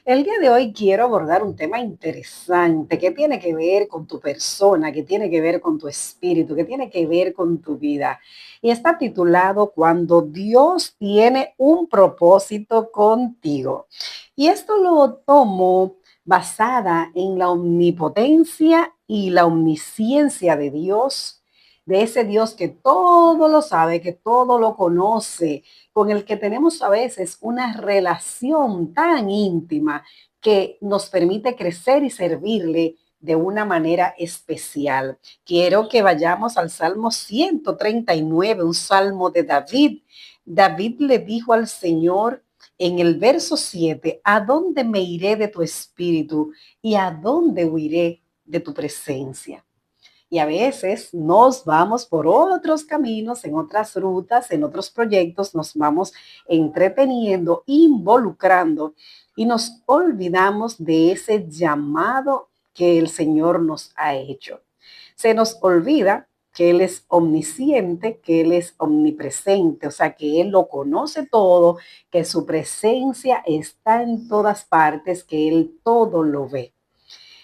El día de hoy quiero abordar un tema interesante que tiene que ver con tu persona, que tiene que ver con tu espíritu, que tiene que ver con tu vida. Y está titulado Cuando Dios tiene un propósito contigo. Y esto lo tomo basada en la omnipotencia y la omnisciencia de Dios, de ese Dios que todo lo sabe, que todo lo conoce, con el que tenemos a veces una relación tan íntima que nos permite crecer y servirle de una manera especial. Quiero que vayamos al Salmo 139, un salmo de David. David le dijo al Señor en el verso 7, ¿a dónde me iré de tu espíritu y a dónde huiré de tu presencia? Y a veces nos vamos por otros caminos, en otras rutas, en otros proyectos, nos vamos entreteniendo, involucrando y nos olvidamos de ese llamado que el Señor nos ha hecho. Se nos olvida que Él es omnisciente, que Él es omnipresente, o sea, que Él lo conoce todo, que su presencia está en todas partes, que Él todo lo ve.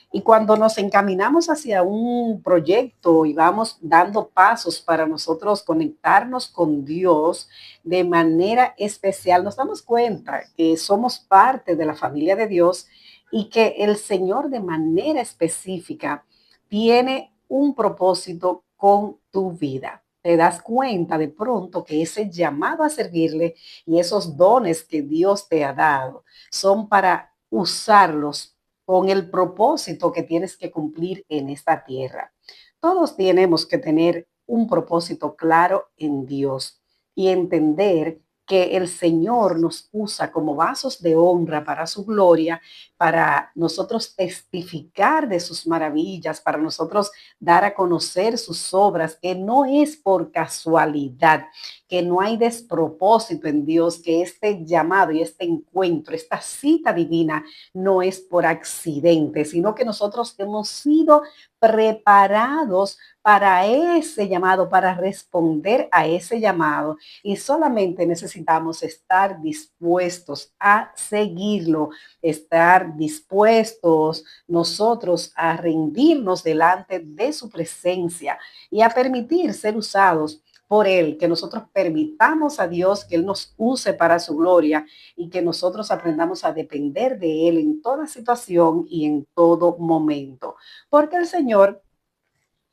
Y cuando nos encaminamos hacia un proyecto y vamos dando pasos para nosotros conectarnos con Dios de manera especial, nos damos cuenta que somos parte de la familia de Dios y que el Señor de manera específica tiene un propósito con tu vida. Te das cuenta de pronto que ese llamado a servirle y esos dones que Dios te ha dado son para usarlos con el propósito que tienes que cumplir en esta tierra. Todos tenemos que tener un propósito claro en Dios y entender que el Señor nos usa como vasos de honra para su gloria, para nosotros testificar de sus maravillas, para nosotros dar a conocer sus obras, que no es por casualidad, que no hay despropósito en Dios, que este llamado y este encuentro, esta cita divina no es por accidente, sino que nosotros hemos sido preparados para ese llamado, para responder a ese llamado. Y solamente necesitamos estar dispuestos a seguirlo, estar dispuestos nosotros a rendirnos delante de su presencia y a permitir ser usados por Él, que nosotros permitamos a Dios que Él nos use para su gloria y que nosotros aprendamos a depender de Él en toda situación y en todo momento. Porque el Señor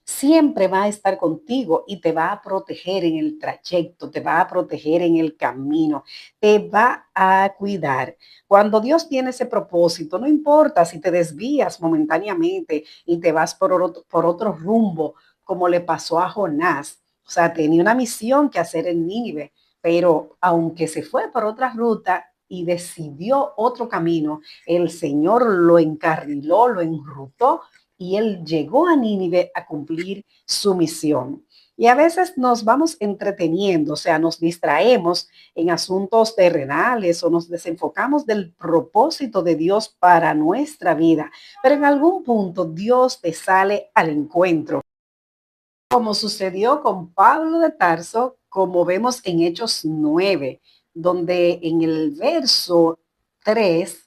siempre va a estar contigo y te va a proteger en el trayecto, te va a proteger en el camino, te va a cuidar. Cuando Dios tiene ese propósito, no importa si te desvías momentáneamente y te vas por otro rumbo, como le pasó a Jonás. O sea, tenía una misión que hacer en Nínive, pero aunque se fue por otra ruta y decidió otro camino, el Señor lo encarriló, lo enrutó y él llegó a Nínive a cumplir su misión. Y a veces nos vamos entreteniendo, o sea, nos distraemos en asuntos terrenales o nos desenfocamos del propósito de Dios para nuestra vida, pero en algún punto Dios te sale al encuentro, como sucedió con Pablo de Tarso, como vemos en Hechos 9, donde en el verso 3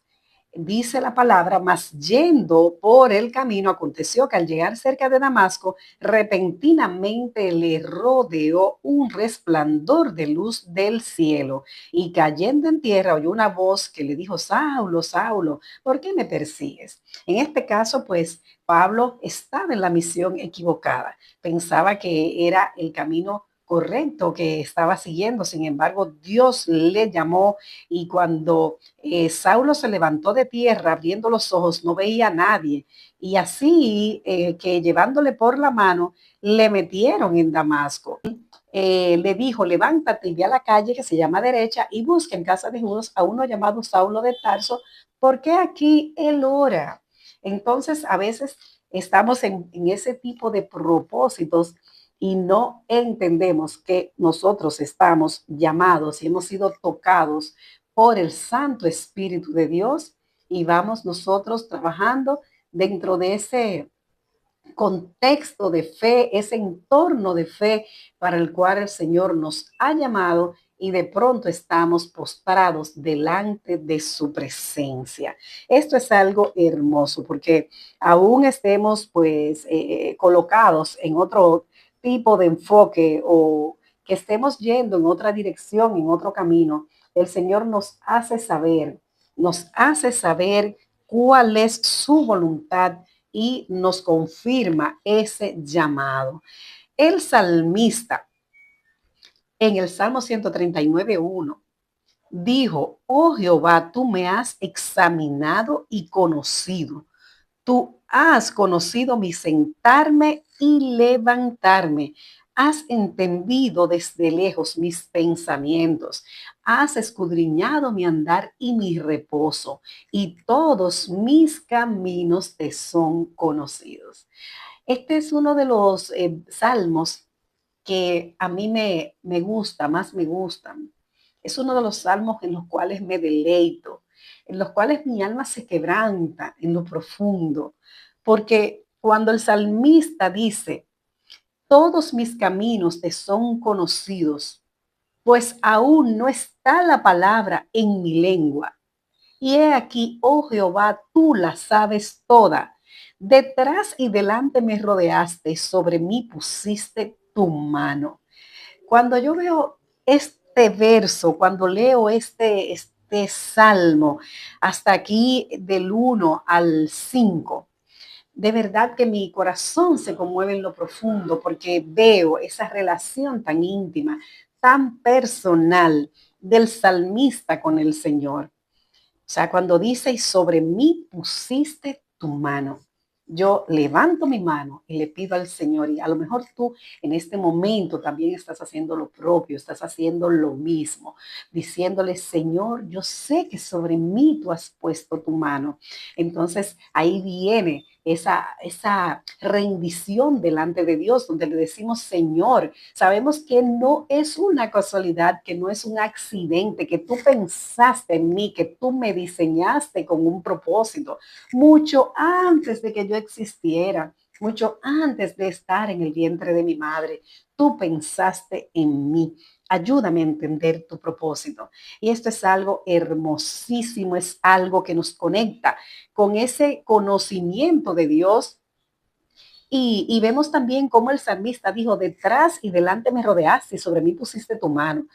dice la palabra, mas yendo por el camino, aconteció que al llegar cerca de Damasco, repentinamente le rodeó un resplandor de luz del cielo, y cayendo en tierra oyó una voz que le dijo, Saulo, Saulo, ¿por qué me persigues? En este caso, pues, Pablo estaba en la misión equivocada, pensaba que era el camino correcto que estaba siguiendo. Sin embargo, Dios le llamó y cuando Saulo se levantó de tierra, abriendo los ojos, no veía a nadie. Y así que llevándole por la mano, le metieron en Damasco. Le dijo, levántate y ve a la calle que se llama derecha y busca en casa de Judas a uno llamado Saulo de Tarso, porque aquí él ora. Entonces, a veces estamos en ese tipo de propósitos y no entendemos que nosotros estamos llamados y hemos sido tocados por el Santo Espíritu de Dios y vamos nosotros trabajando dentro de ese contexto de fe, ese entorno de fe para el cual el Señor nos ha llamado y de pronto estamos postrados delante de su presencia. Esto es algo hermoso porque aún estemos pues colocados en otro tipo de enfoque o que estemos yendo en otra dirección, en otro camino, el Señor nos hace saber cuál es su voluntad y nos confirma ese llamado. El salmista en el Salmo 139:1 dijo: oh Jehová, tú me has examinado y conocido. Tú has conocido mi sentarme y levantarme. Has entendido desde lejos mis pensamientos. Has escudriñado mi andar y mi reposo. Y todos mis caminos te son conocidos. Este es uno de los salmos que a mí me gusta, más me gustan. Es uno de los salmos en los cuales me deleito, en los cuales mi alma se quebranta en lo profundo, porque cuando el salmista dice, todos mis caminos te son conocidos, pues aún no está la palabra en mi lengua. Y he aquí, oh Jehová, tú la sabes toda. Detrás y delante me rodeaste, sobre mí pusiste tu mano. Cuando yo veo este verso, cuando leo este salmo, hasta aquí del 1 al 5, de verdad que mi corazón se conmueve en lo profundo porque veo esa relación tan íntima, tan personal del salmista con el Señor. O sea, cuando dice, y sobre mí pusiste tu mano, yo levanto mi mano y le pido al Señor, y a lo mejor tú en este momento también estás haciendo lo propio, estás haciendo lo mismo, diciéndole, Señor, yo sé que sobre mí tú has puesto tu mano. Entonces ahí viene esa rendición delante de Dios, donde le decimos, Señor, sabemos que no es una casualidad, que no es un accidente, que tú pensaste en mí, que tú me diseñaste con un propósito, mucho antes de que yo existiera, mucho antes de estar en el vientre de mi madre. Tú pensaste en mí. Ayúdame a entender tu propósito. Y esto es algo hermosísimo, es algo que nos conecta con ese conocimiento de Dios. Y vemos también cómo el salmista dijo, detrás y delante me rodeaste y sobre mí pusiste tu mano.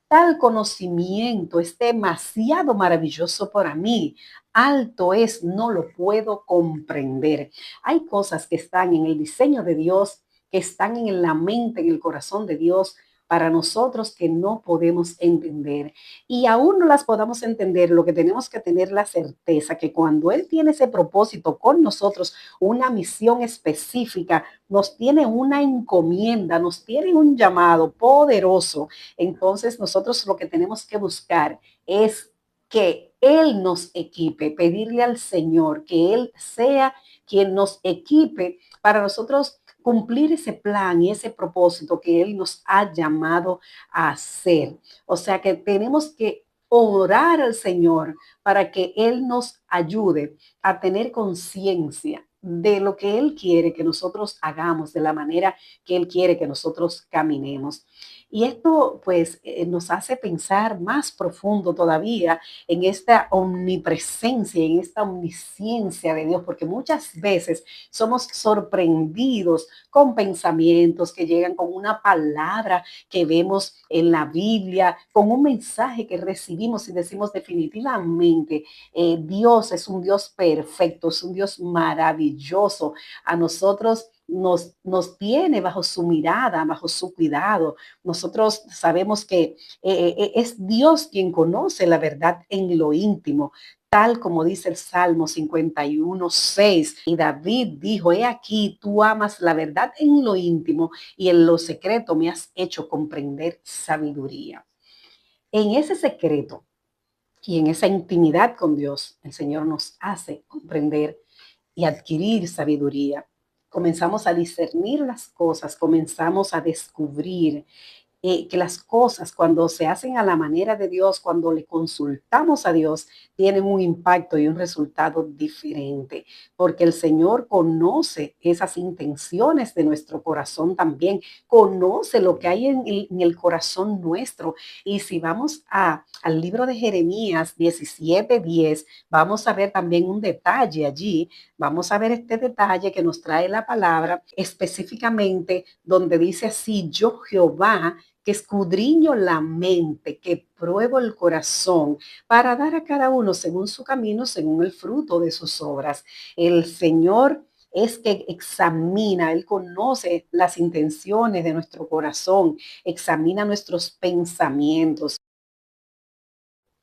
Tal conocimiento es demasiado maravilloso para mí. Alto es, no lo puedo comprender. Hay cosas que están en el diseño de Dios, que están en la mente, en el corazón de Dios, para nosotros que no podemos entender. Y aún no las podamos entender, lo que tenemos que tener la certeza que cuando Él tiene ese propósito con nosotros, una misión específica, nos tiene una encomienda, nos tiene un llamado poderoso, entonces nosotros lo que tenemos que buscar es que Él nos equipe, pedirle al Señor que Él sea quien nos equipe para nosotros cumplir ese plan y ese propósito que Él nos ha llamado a hacer. O sea que tenemos que orar al Señor para que Él nos ayude a tener conciencia de lo que Él quiere que nosotros hagamos, de la manera que Él quiere que nosotros caminemos. Y esto pues nos hace pensar más profundo todavía en esta omnipresencia, en esta omnisciencia de Dios, porque muchas veces somos sorprendidos con pensamientos que llegan, con una palabra que vemos en la Biblia, con un mensaje que recibimos y decimos definitivamente, Dios es un Dios perfecto, es un Dios maravilloso. A nosotros nos tiene bajo su mirada, bajo su cuidado. Nosotros sabemos que es Dios quien conoce la verdad en lo íntimo, tal como dice el Salmo 51:6. Y David dijo, he aquí, tú amas la verdad en lo íntimo y en lo secreto me has hecho comprender sabiduría. En ese secreto y en esa intimidad con Dios, el Señor nos hace comprender y adquirir sabiduría. Comenzamos a discernir las cosas, comenzamos a descubrir que las cosas cuando se hacen a la manera de Dios, cuando le consultamos a Dios, tienen un impacto y un resultado diferente, porque el Señor conoce esas intenciones de nuestro corazón también, conoce lo que hay en el corazón nuestro. Y si vamos al libro de Jeremías 17:10, vamos a ver también un detalle allí. Vamos a ver este detalle que nos trae la palabra específicamente donde dice así: yo Jehová, que escudriño la mente, que pruebo el corazón, para dar a cada uno según su camino, según el fruto de sus obras. El Señor es que examina, Él conoce las intenciones de nuestro corazón, examina nuestros pensamientos.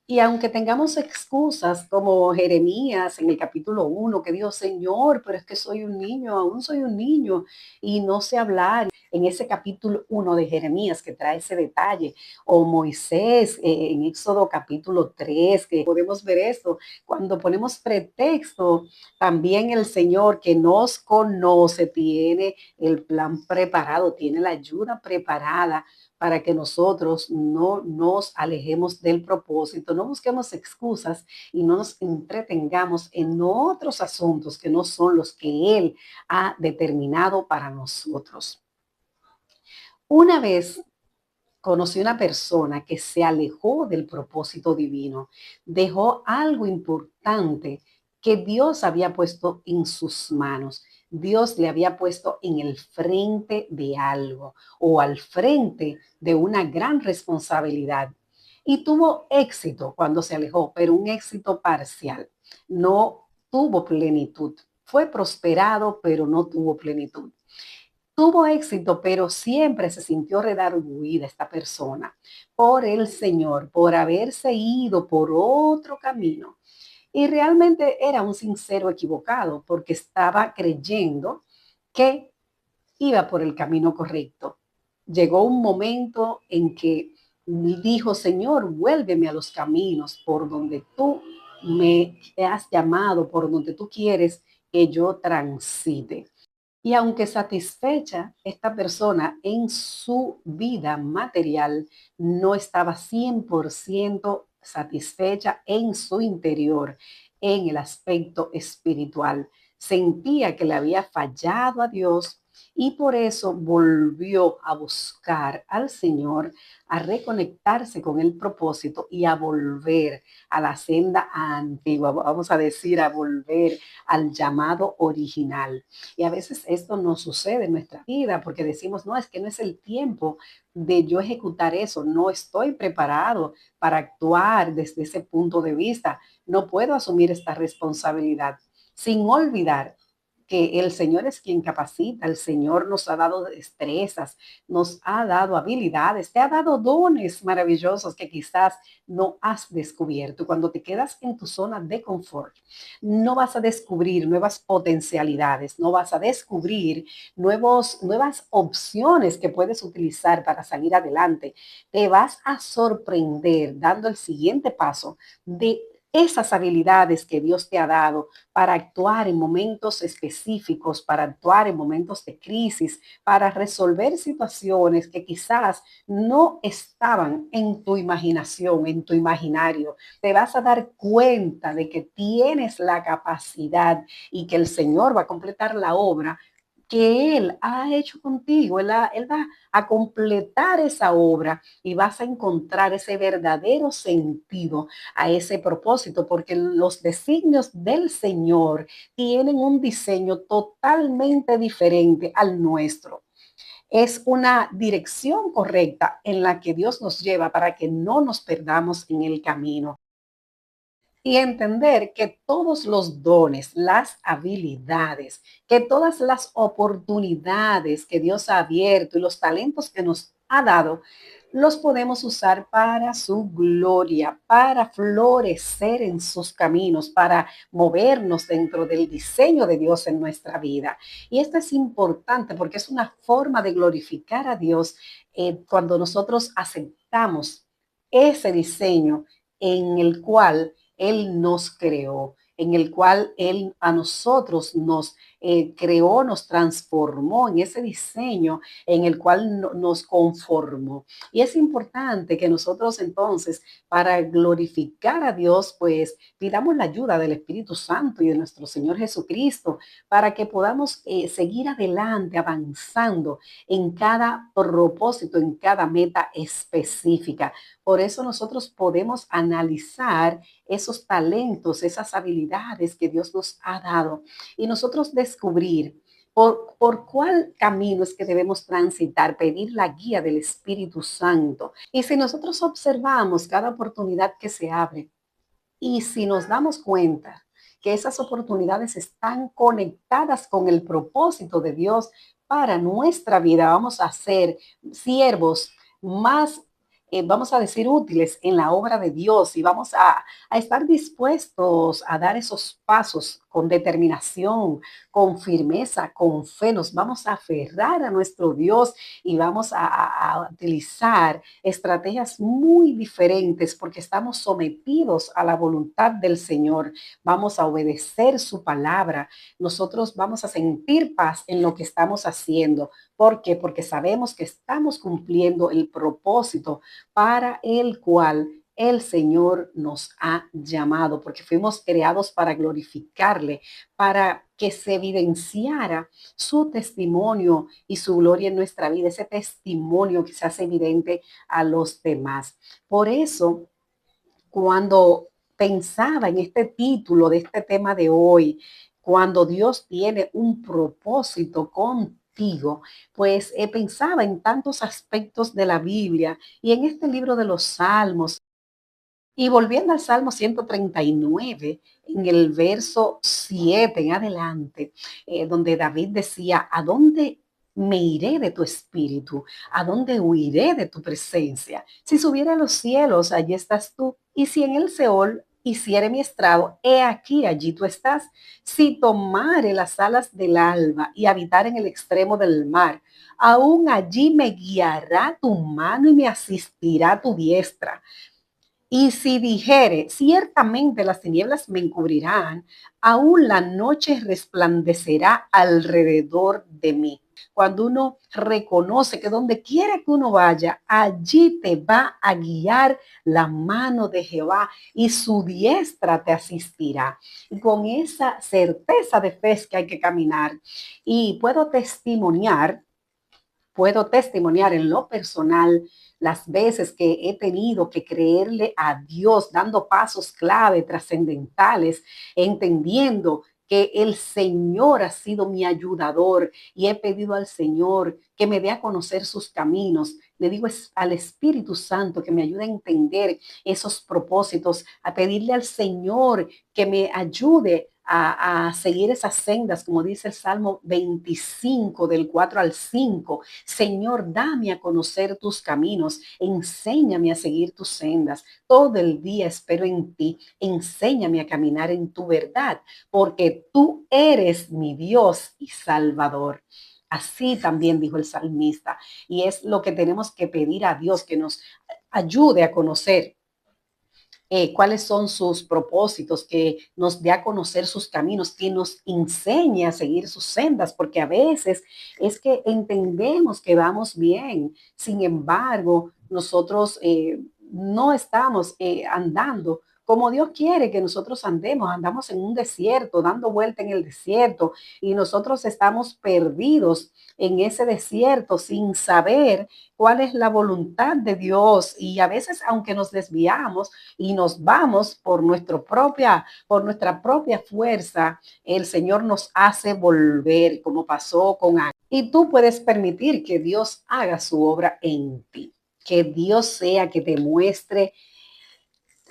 Y aunque tengamos excusas como Jeremías en el capítulo 1, que dijo: Señor, pero es que soy un niño, aún soy un niño y no sé hablar. En ese capítulo 1 de Jeremías que trae ese detalle, o Moisés en Éxodo capítulo 3, que podemos ver esto, cuando ponemos pretexto, también el Señor que nos conoce tiene el plan preparado, tiene la ayuda preparada para que nosotros no nos alejemos del propósito, no busquemos excusas y no nos entretengamos en otros asuntos que no son los que Él ha determinado para nosotros. Una vez conocí una persona que se alejó del propósito divino, dejó algo importante que Dios había puesto en sus manos. Dios le había puesto en el frente de algo o al frente de una gran responsabilidad. Y tuvo éxito cuando se alejó, pero un éxito parcial. No tuvo plenitud. Fue prosperado, pero no tuvo plenitud. Tuvo éxito, pero siempre se sintió redarguida esta persona por el Señor, por haberse ido por otro camino. Y realmente era un sincero equivocado, porque estaba creyendo que iba por el camino correcto. Llegó un momento en que dijo: Señor, vuélveme a los caminos por donde tú me has llamado, por donde tú quieres que yo transite. Y aunque satisfecha, esta persona en su vida material no estaba 100% satisfecha en su interior, en el aspecto espiritual. Sentía que le había fallado a Dios y por eso volvió a buscar al Señor, a reconectarse con el propósito y a volver a la senda antigua, vamos a decir, a volver al llamado original. Y a veces esto no sucede en nuestra vida porque decimos: no, es que no es el tiempo de yo ejecutar eso, no estoy preparado para actuar desde ese punto de vista, no puedo asumir esta responsabilidad, sin olvidar que el Señor es quien capacita, el Señor nos ha dado destrezas, nos ha dado habilidades, te ha dado dones maravillosos que quizás no has descubierto. Cuando te quedas en tu zona de confort, no vas a descubrir nuevas potencialidades, no vas a descubrir nuevas opciones que puedes utilizar para salir adelante. Te vas a sorprender dando el siguiente paso de esas habilidades que Dios te ha dado para actuar en momentos específicos, para actuar en momentos de crisis, para resolver situaciones que quizás no estaban en tu imaginación, en tu imaginario. Te vas a dar cuenta de que tienes la capacidad y que el Señor va a completar la obra que Él ha hecho contigo. Él va a completar esa obra y vas a encontrar ese verdadero sentido a ese propósito, porque los designios del Señor tienen un diseño totalmente diferente al nuestro. Es una dirección correcta en la que Dios nos lleva para que no nos perdamos en el camino y entender que todos los dones, las habilidades, que todas las oportunidades que Dios ha abierto y los talentos que nos ha dado, los podemos usar para su gloria, para florecer en sus caminos, para movernos dentro del diseño de Dios en nuestra vida. Y esto es importante porque es una forma de glorificar a Dios cuando nosotros aceptamos ese diseño en el cual Él nos creó, en el cual Él a nosotros nos creó, nos transformó en ese diseño en el cual nos conformó. Y es importante que nosotros entonces, para glorificar a Dios, pues pidamos la ayuda del Espíritu Santo y de nuestro Señor Jesucristo para que podamos seguir adelante, avanzando en cada propósito, en cada meta específica. Por eso nosotros podemos analizar esos talentos, esas habilidades que Dios nos ha dado y nosotros descubrir por cuál camino es que debemos transitar, pedir la guía del Espíritu Santo. Y si nosotros observamos cada oportunidad que se abre y si nos damos cuenta que esas oportunidades están conectadas con el propósito de Dios para nuestra vida, vamos a ser siervos más, vamos a decir, útiles en la obra de Dios y vamos a estar dispuestos a dar esos pasos con determinación, con firmeza, con fe. Nos vamos a aferrar a nuestro Dios y vamos a utilizar estrategias muy diferentes porque estamos sometidos a la voluntad del Señor. Vamos a obedecer su palabra. Nosotros vamos a sentir paz en lo que estamos haciendo. ¿Por qué? Porque sabemos que estamos cumpliendo el propósito para el cual el Señor nos ha llamado, porque fuimos creados para glorificarle, para que se evidenciara su testimonio y su gloria en nuestra vida, ese testimonio que se hace evidente a los demás. Por eso, cuando pensaba en este título de este tema de hoy, cuando Dios tiene un propósito contigo, pues pensaba en tantos aspectos de la Biblia y en este libro de los Salmos. Y volviendo al Salmo 139, en el verso 7 en adelante, donde David decía, ¿a dónde me iré de tu espíritu? ¿A dónde huiré de tu presencia? Si subiera a los cielos, allí estás tú. Y si en el Seol hiciere mi estrado, he aquí, allí tú estás. Si tomare las alas del alba y habitar en el extremo del mar, aún allí me guiará tu mano y me asistirá tu diestra. Y si dijere, ciertamente las tinieblas me encubrirán, aún la noche resplandecerá alrededor de mí. Cuando uno reconoce que donde quiera que uno vaya, allí te va a guiar la mano de Jehová y su diestra te asistirá. Y con esa certeza de fe es que hay que caminar. Y puedo testimoniar en lo personal las veces que he tenido que creerle a Dios, dando pasos clave, trascendentales, entendiendo que el Señor ha sido mi ayudador y he pedido al Señor que me dé a conocer sus caminos. Le digo al Espíritu Santo que me ayude a entender esos propósitos, a pedirle al Señor que me ayude a seguir esas sendas, como dice el Salmo 25, del 4 al 5. Señor, dame a conocer tus caminos, enséñame a seguir tus sendas. Todo el día espero en ti, enséñame a caminar en tu verdad, porque tú eres mi Dios y Salvador. Así también dijo el salmista. Y es lo que tenemos que pedir a Dios, que nos ayude a conocer cuáles son sus propósitos, que nos dé a conocer sus caminos, que nos enseñe a seguir sus sendas, porque a veces es que entendemos que vamos bien, sin embargo, nosotros no estamos andando como Dios quiere que nosotros andamos en un desierto, dando vuelta en el desierto, y nosotros estamos perdidos en ese desierto sin saber cuál es la voluntad de Dios. Y a veces, aunque nos desviamos, y nos vamos por nuestra propia fuerza, el Señor nos hace volver, como pasó con Ana. Y tú puedes permitir que Dios haga su obra en ti, que Dios sea que te muestre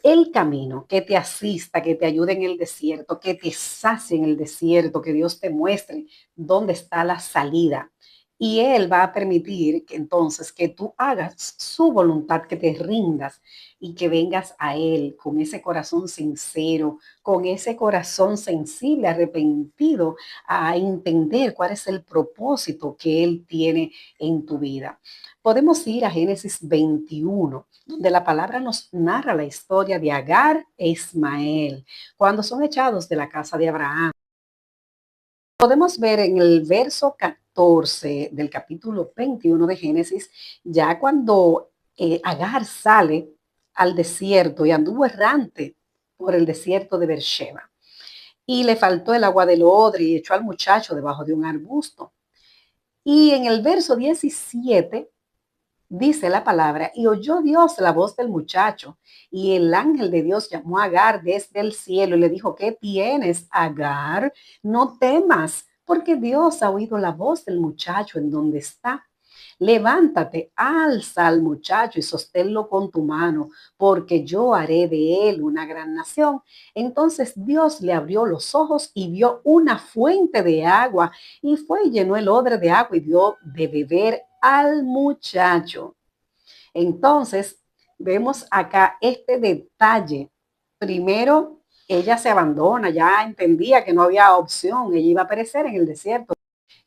el camino, que te asista, que te ayude en el desierto, que te sacie en el desierto, que Dios te muestre dónde está la salida. Y Él va a permitir que entonces que tú hagas su voluntad, que te rindas y que vengas a Él con ese corazón sincero, con ese corazón sensible, arrepentido, a entender cuál es el propósito que Él tiene en tu vida. Podemos ir a Génesis 21, donde la palabra nos narra la historia de Agar e Ismael, cuando son echados de la casa de Abraham. Podemos ver en el verso 14 del capítulo 21 de Génesis, ya cuando Agar sale al desierto y anduvo errante por el desierto de Beersheba. Y le faltó el agua del odre y echó al muchacho debajo de un arbusto. Y en el verso 17 dice la palabra, y oyó Dios la voz del muchacho, y el ángel de Dios llamó a Agar desde el cielo y le dijo, ¿qué tienes, Agar? No temas, porque Dios ha oído la voz del muchacho en donde está. Levántate, alza al muchacho y sosténlo con tu mano, porque yo haré de él una gran nación. Entonces Dios le abrió los ojos y vio una fuente de agua, y fue y llenó el odre de agua y dio de beber al muchacho. Entonces, vemos acá este detalle. Primero, ella se abandona, ya entendía que no había opción, ella iba a perecer en el desierto.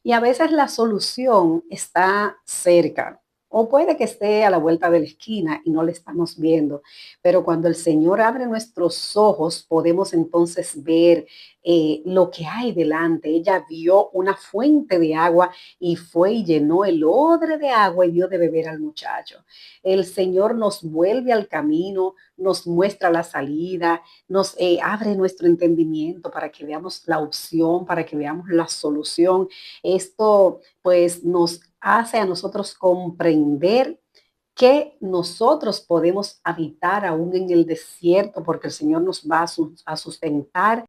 Y a veces la solución está cerca o puede que esté a la vuelta de la esquina y no la estamos viendo. Pero cuando el Señor abre nuestros ojos, podemos entonces ver lo que hay delante. Ella vio una fuente de agua y fue y llenó el odre de agua y dio de beber al muchacho. El Señor nos vuelve al camino, nos muestra la salida, nos abre nuestro entendimiento para que veamos la opción, para que veamos la solución. Esto pues nos hace a nosotros comprender que nosotros podemos habitar aún en el desierto porque el Señor nos va a sustentar.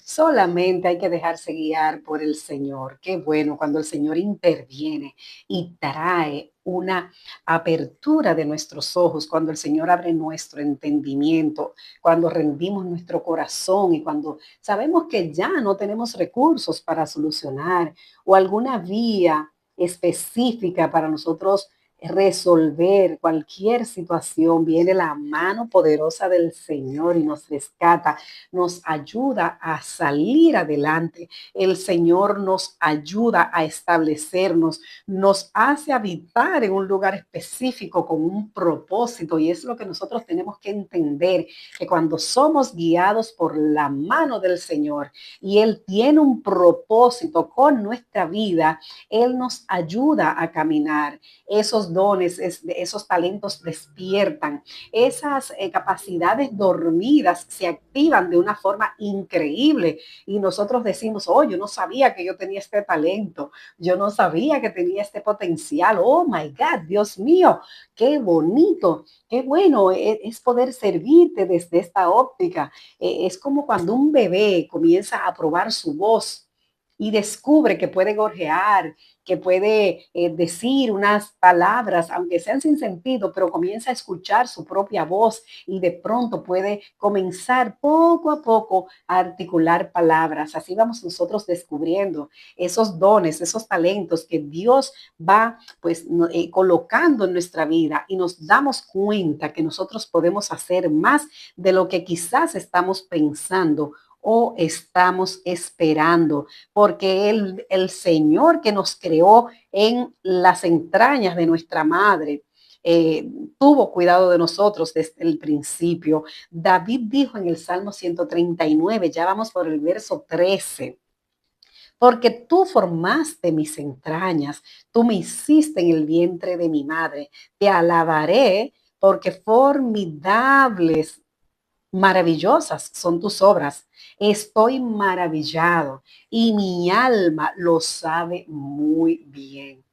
Solamente hay que dejarse guiar por el Señor. Qué bueno cuando el Señor interviene y trae una apertura de nuestros ojos, cuando el Señor abre nuestro entendimiento, cuando rendimos nuestro corazón y cuando sabemos que ya no tenemos recursos para solucionar o alguna vía específica para nosotros resolver cualquier situación, viene la mano poderosa del Señor y nos rescata, nos ayuda a salir adelante. El Señor nos ayuda a establecernos, nos hace habitar en un lugar específico con un propósito y es lo que nosotros tenemos que entender, que cuando somos guiados por la mano del Señor y Él tiene un propósito con nuestra vida, Él nos ayuda a caminar. Esos dones, esos talentos despiertan, esas capacidades dormidas se activan de una forma increíble y nosotros decimos, oh, yo no sabía que yo tenía este talento, yo no sabía que tenía este potencial, oh my God, Dios mío, qué bonito, qué bueno es poder servirte desde esta óptica. Es como cuando un bebé comienza a probar su voz y descubre que puede gorjear, que puede decir unas palabras, aunque sean sin sentido, pero comienza a escuchar su propia voz y de pronto puede comenzar poco a poco a articular palabras. Así vamos nosotros descubriendo esos dones, esos talentos que Dios va pues colocando en nuestra vida y nos damos cuenta que nosotros podemos hacer más de lo que quizás estamos pensando o estamos esperando, porque el Señor que nos creó en las entrañas de nuestra madre, tuvo cuidado de nosotros desde el principio. David dijo en el Salmo 139, ya vamos por el verso 13, porque tú formaste mis entrañas, tú me hiciste en el vientre de mi madre, te alabaré porque formidables, maravillosas son tus obras. Estoy maravillado y mi alma lo sabe muy bien.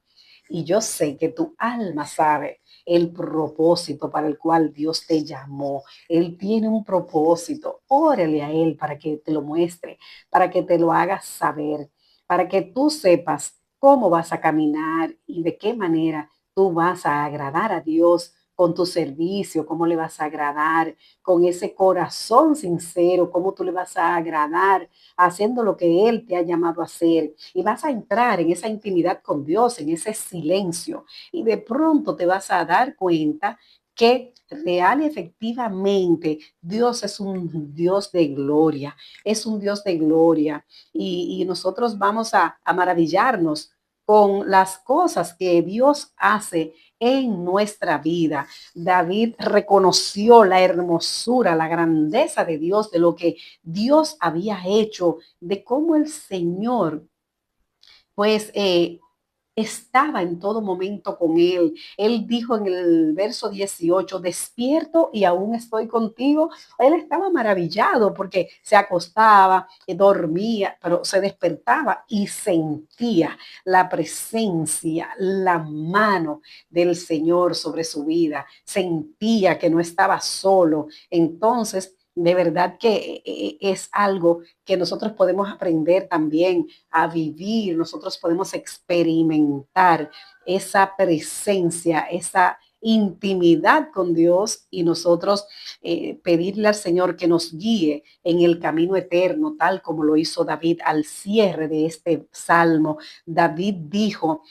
Y yo sé que tu alma sabe el propósito para el cual Dios te llamó. Él tiene un propósito. Órale a Él para que te lo muestre, para que te lo hagas saber, para que tú sepas cómo vas a caminar y de qué manera tú vas a agradar a Dios con tu servicio, cómo le vas a agradar, con ese corazón sincero, cómo tú le vas a agradar haciendo lo que Él te ha llamado a hacer. Y vas a entrar en esa intimidad con Dios, en ese silencio. Y de pronto te vas a dar cuenta que real y efectivamente Dios es un Dios de gloria, es un Dios de gloria. Y nosotros vamos a maravillarnos con las cosas que Dios hace en nuestra vida. David reconoció la hermosura, la grandeza de Dios, de lo que Dios había hecho, de cómo el Señor, pues, estaba en todo momento con él. Él dijo en el verso 18, despierto y aún estoy contigo. Él estaba maravillado porque se acostaba, dormía, pero se despertaba y sentía la presencia, la mano del Señor sobre su vida. Sentía que no estaba solo. Entonces, de verdad que es algo que nosotros podemos aprender también a vivir, nosotros podemos experimentar esa presencia, esa intimidad con Dios y nosotros pedirle al Señor que nos guíe en el camino eterno, tal como lo hizo David al cierre de este salmo. David dijo,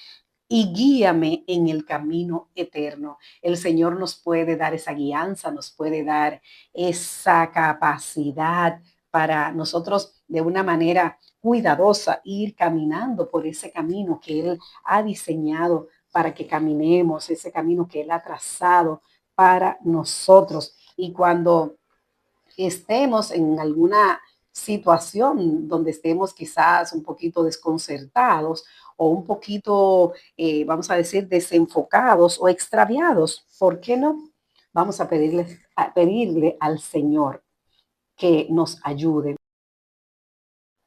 y guíame en el camino eterno. El Señor nos puede dar esa guianza, nos puede dar esa capacidad para nosotros de una manera cuidadosa ir caminando por ese camino que Él ha diseñado para que caminemos, ese camino que Él ha trazado para nosotros. Y cuando estemos en alguna situación donde estemos quizás un poquito desconcertados o un poquito, vamos a decir, desenfocados o extraviados, ¿por qué no? Vamos a pedirle al Señor que nos ayude.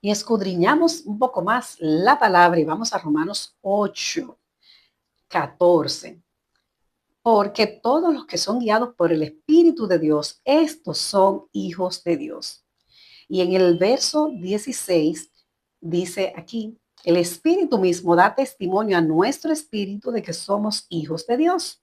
Y escudriñamos un poco más la palabra y vamos a Romanos 8:14. Porque todos los que son guiados por el Espíritu de Dios, estos son hijos de Dios. Y en el verso 16 dice aquí, el Espíritu mismo da testimonio a nuestro espíritu de que somos hijos de Dios.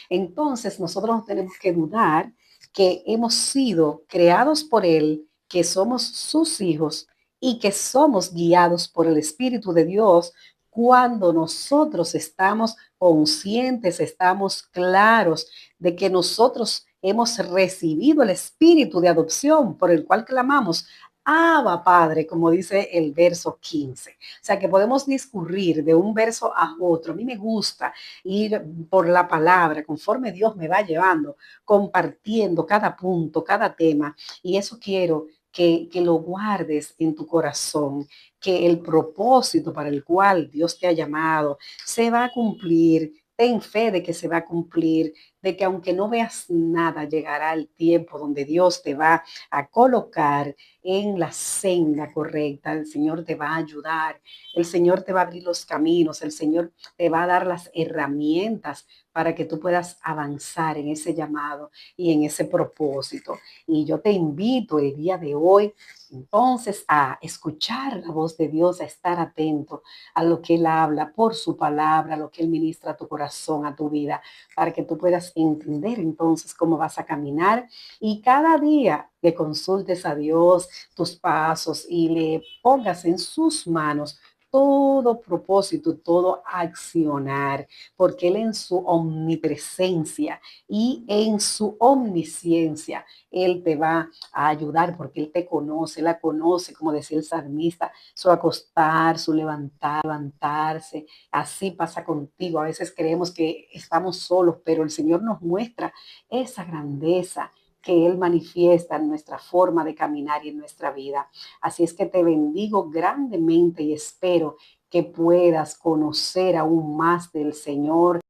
Entonces nosotros no tenemos que dudar que hemos sido creados por Él, que somos sus hijos y que somos guiados por el Espíritu de Dios cuando nosotros estamos conscientes, estamos claros de que nosotros hemos recibido el espíritu de adopción por el cual clamamos, Abba Padre, como dice el verso 15. O sea que podemos discurrir de un verso a otro. A mí me gusta ir por la palabra, conforme Dios me va llevando, compartiendo cada punto, cada tema. Y eso quiero que lo guardes en tu corazón, que el propósito para el cual Dios te ha llamado se va a cumplir. Ten fe de que se va a cumplir, de que aunque no veas nada, llegará el tiempo donde Dios te va a colocar en la senda correcta. El Señor te va a ayudar, el Señor te va a abrir los caminos, el Señor te va a dar las herramientas para que tú puedas avanzar en ese llamado y en ese propósito. Y yo te invito el día de hoy entonces a escuchar la voz de Dios, a estar atento a lo que Él habla por su palabra, a lo que Él ministra a tu corazón, a tu vida, para que tú puedas entender entonces cómo vas a caminar y cada día le consultes a Dios tus pasos y le pongas en sus manos todo propósito, todo accionar, porque Él en su omnipresencia y en su omnisciencia, Él te va a ayudar porque Él te conoce, la conoce, como decía el salmista, su acostar, su levantarse. Así pasa contigo. A veces creemos que estamos solos, pero el Señor nos muestra esa grandeza que Él manifiesta en nuestra forma de caminar y en nuestra vida. Así es que te bendigo grandemente y espero que puedas conocer aún más del Señor,